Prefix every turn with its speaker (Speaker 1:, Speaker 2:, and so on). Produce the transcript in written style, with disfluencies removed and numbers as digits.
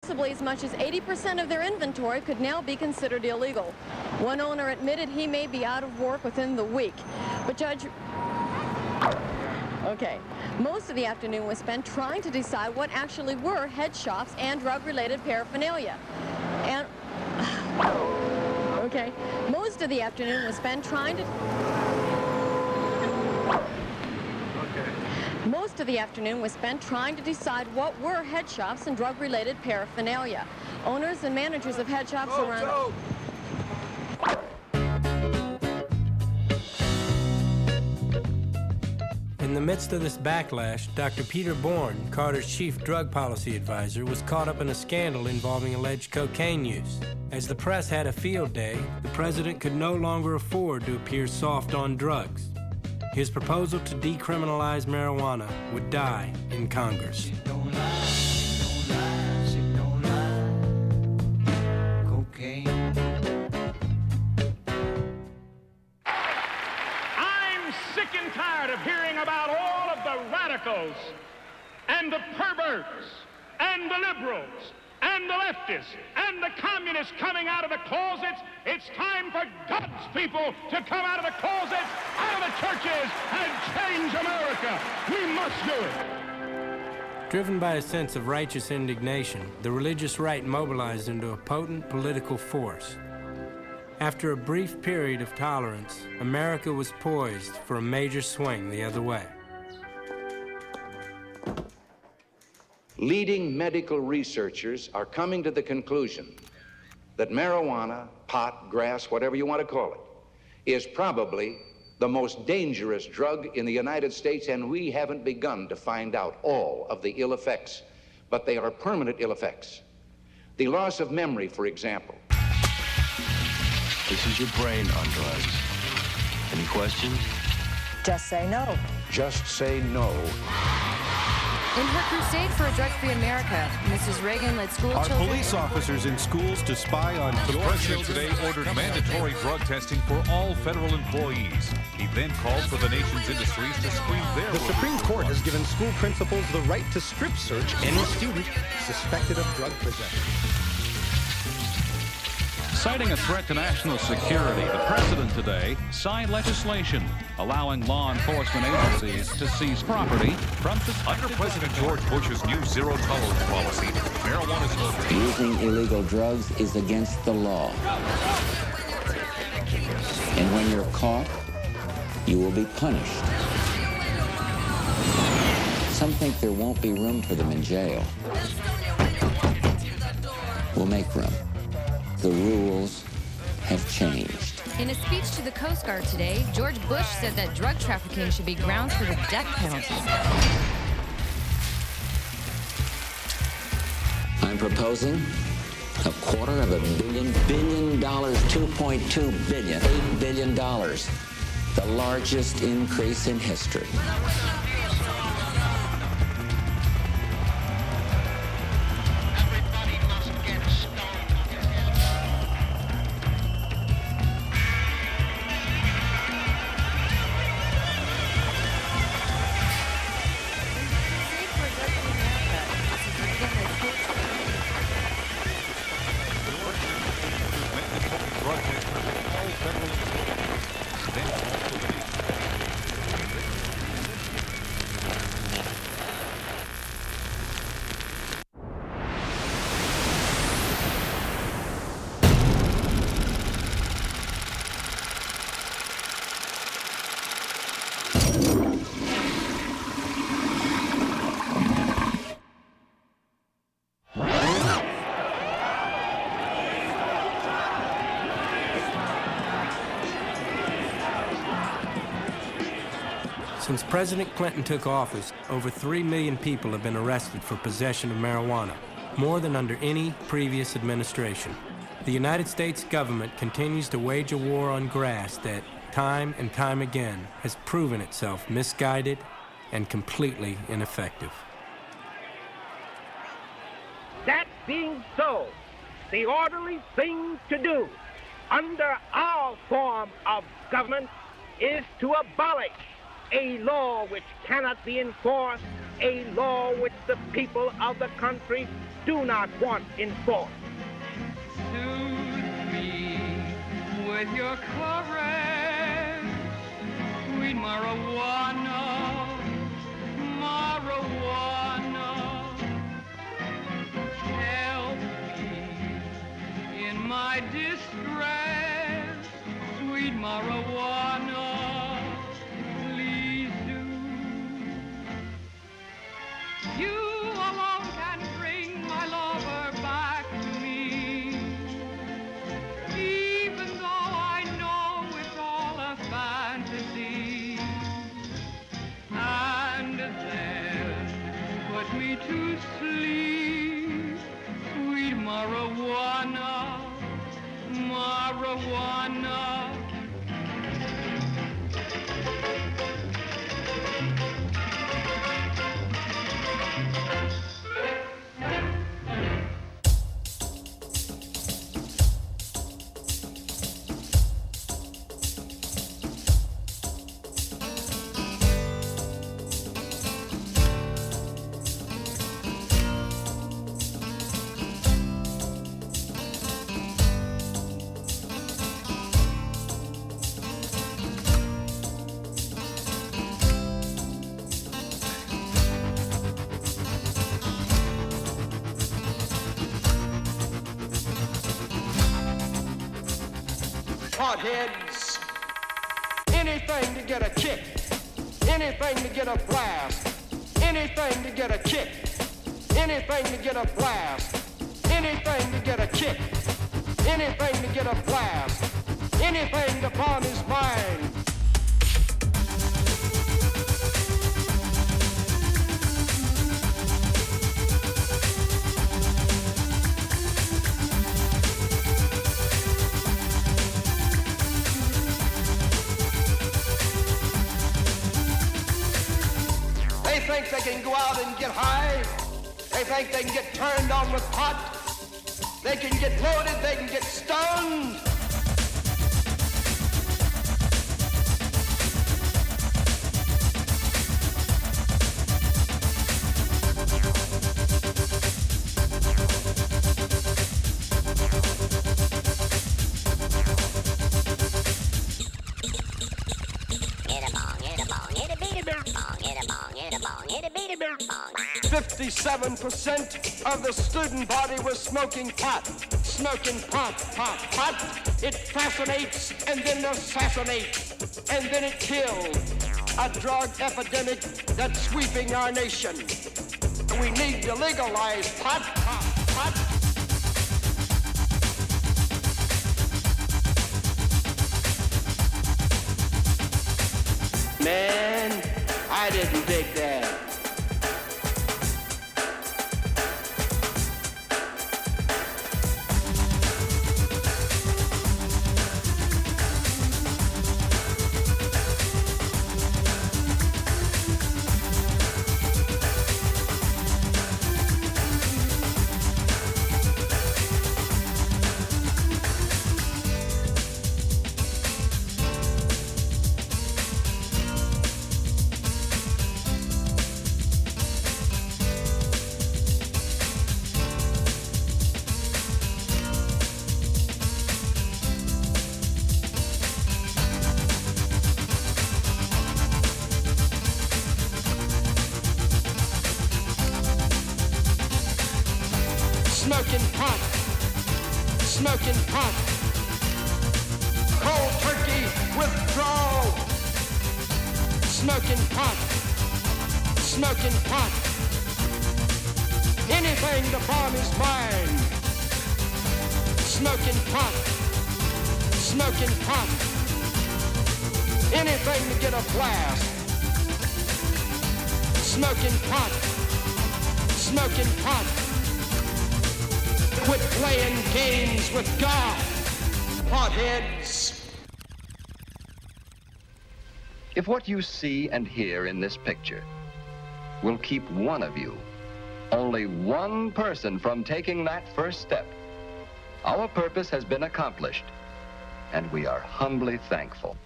Speaker 1: Possibly as much as 80% of their inventory could now be considered illegal. One owner admitted he may be out of work within the week. But Judge... Okay. Most of the afternoon was spent trying to decide what actually were head shops and drug-related paraphernalia. And... Okay. Most of the afternoon was spent trying to... Most of the afternoon was spent trying to decide what were head shops and drug-related paraphernalia. Owners and managers of head shops around...
Speaker 2: In the midst of this backlash, Dr. Peter Bourne, Carter's chief drug policy advisor, was caught up in a scandal involving alleged cocaine use. As the press had a field day, the president could no longer afford to appear soft on drugs. His proposal to decriminalize marijuana would die in Congress.
Speaker 3: I'm sick and tired of hearing about all of the radicals and the perverts and the liberals and the leftists and the communists coming out of the closets. It's time for God's people to come out of the closets, out of the churches, and change America. We must do it.
Speaker 2: Driven by a sense of righteous indignation, the religious right mobilized into a potent political force. After a brief period of tolerance, America was poised for a major swing the other way.
Speaker 4: Leading medical researchers are coming to the conclusion that marijuana, pot, grass, whatever you want to call it, is probably the most dangerous drug in the United States, and we haven't begun to find out all of the ill effects, but they are permanent ill effects. The loss of memory, for example.
Speaker 5: This is your brain on drugs. Any questions?
Speaker 6: Just say no.
Speaker 4: Just say no.
Speaker 7: In her crusade for a drug-free America, Mrs. Reagan led school
Speaker 8: Are
Speaker 7: children...
Speaker 8: police officers in schools to spy on...
Speaker 9: The president today ordered mandatory drug testing for all federal employees. He then called for the nation's industries to screen their...
Speaker 10: The Supreme Court has given school principals the right to strip search any student suspected of drug possession.
Speaker 9: Citing a threat to national security, the president today signed legislation allowing law enforcement agencies to seize property from suspected... Under President George Bush's new zero-tolerance policy, marijuana smokers...
Speaker 11: Using illegal drugs is against the law. And when you're caught, you will be punished. Some think there won't be room for them in jail. We'll make room. The rules have changed.
Speaker 7: In a speech to the Coast Guard today, George Bush said that drug trafficking should be grounds for the death penalty.
Speaker 11: I'm proposing $250 billion, $2.2 billion, $8 billion, the largest increase in history.
Speaker 2: Since President Clinton took office, over 3 million people have been arrested for possession of marijuana, more than under any previous administration. The United States government continues to wage a war on grass that, time and time again, has proven itself misguided and completely ineffective.
Speaker 3: That being so, the orderly thing to do under our form of government is to abolish a law which cannot be enforced a law which the people of the country do not want enforced.
Speaker 12: Soothe me with your caress, sweet marijuana, marijuana. Help me in my distress, sweet marijuana, please do. You alone can bring my lover back to me, even though I know it's all a fantasy. And then put me to sleep, sweet marijuana, marijuana.
Speaker 3: Hotheads, anything to get a kick, anything to get a blast, anything to get a kick, anything to get a blast, anything to get a kick, anything to get a blast, anything upon his mind. They think they can go out and get high. They think they can get turned on with pot. They can get loaded, they can get stoned. "57% of the student body was smoking pot. Smoking pot, pot, pot. It fascinates and then assassinates and then it kills. A drug epidemic that's sweeping our nation. We need to legalize pot, pot, pot." Man, I didn't dig that. Smoking pot, smoking pot. Cold turkey withdrawal. Smoking pot, smoking pot. Anything to bomb his mind. Smoking pot, smoking pot. Anything to get a blast. Smoking pot, smoking pot. Quit playing games with God, potheads.
Speaker 13: If what you see and hear in this picture will keep one of you, only one person, from taking that first step, our purpose has been accomplished, and we are humbly thankful.